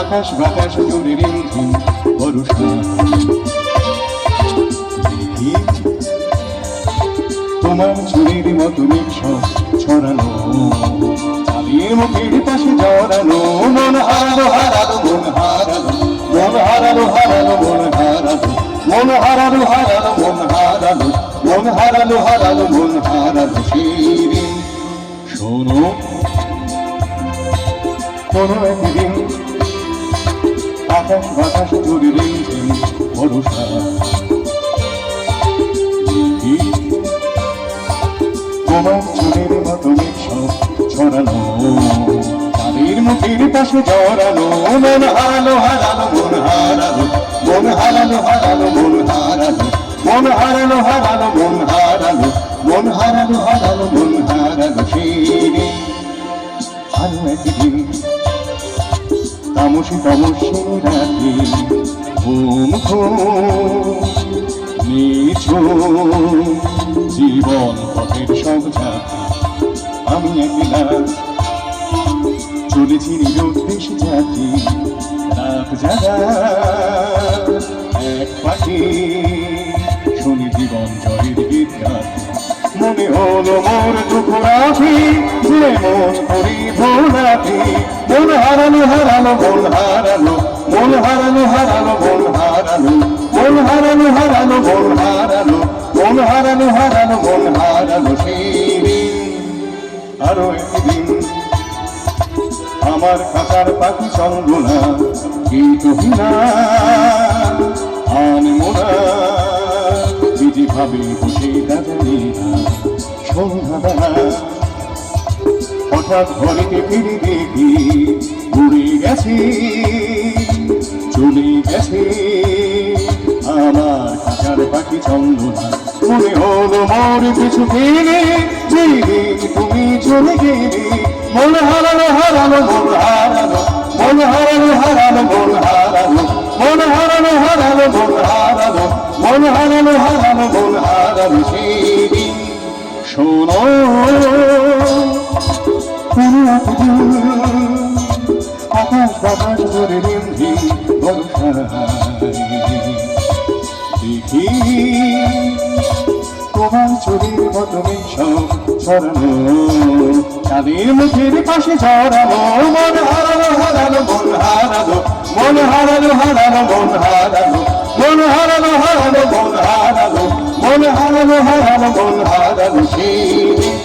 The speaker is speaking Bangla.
আকাশ বাতাস জুড়ে রিমঝিম বর্ষা। দেখি তোমার চুরির মতো নিঃশ্বাস ছড়ানো, চাঁদের মুখের পাশে জড়ানো, মন হারালো হারালো মন হারালো, মন হারালো হারালো মন হারালো, মন হারালো হারালো মন হারালো, মন হারালো হারালো মন হারালো সেদিন। শোনো কোনো একদিন আকাশ বাতাস জুড়ে রিমঝিম বর্ষা। দেখি তোমার চুলের মতো নিঃশ্বাস ছড়ানো, তাদের মুখের পাশে জড়ানো, মন হারালো হারালো মন হারালো, মন হারালো হারালো মন হারালো, মন হারালো হারালো মন হারালো, মন হারালো হারালো মন হারালো সেদিন। আরো একদিন তামসী তামসী রাতে ঘুম ঘুম নিঝুম জীবন পথের সব যাত্রা আমি একলা চলেছি নিরুদ্দেশ যাত্রী, রাত জাগা এক পাখি শুনি জীবন জয়ের গীত গাথা। মনে হলো মোর দুঃখ রাখি যে মন করি ভোলাতে, মন হারালো হারালো মন হারালো, মন হারালো হারালো মন হারালো, মন হারালো হারালো মন হারালো, মন হারালো হারালো মন হারালো সেদিন। আরো একদিন আমার কাকার পাখি চন্দনা গীতহীনা আনমোনা বিধি ভাবে বসে দাঁড়ানি না সন্ধ্যাবেলা। হঠাৎ ঘরেতে ফিরে দেখি উড়ে গেছে চলে গেছে আমার কাকার পাখি চন্দনা। মনে হলো মোর কিছু ফিরে যেদিন তুমি চলে গেলে, মন হারালো হারালো মন হারালো, মন হারালো হারালো মন হারালো, মন হারালো হারালো মন হারালো, মন হারালো হারালো মন হারালো সেদিন। শোনো কোনো একদিন আকাশ বাতাস জুড়ে রিমঝিম বর্ষায় দেখি তোমার চুরির মতো সব ছড়ানো, চাঁদের মুখের পাশে জড়ানো, মন হারালো হারালো মন হারালো, মন হারালো হারালো মন হারালো, মন হারালো হারালো মন হারালো, মন হারালো হারালো মন হারালো সেদিন।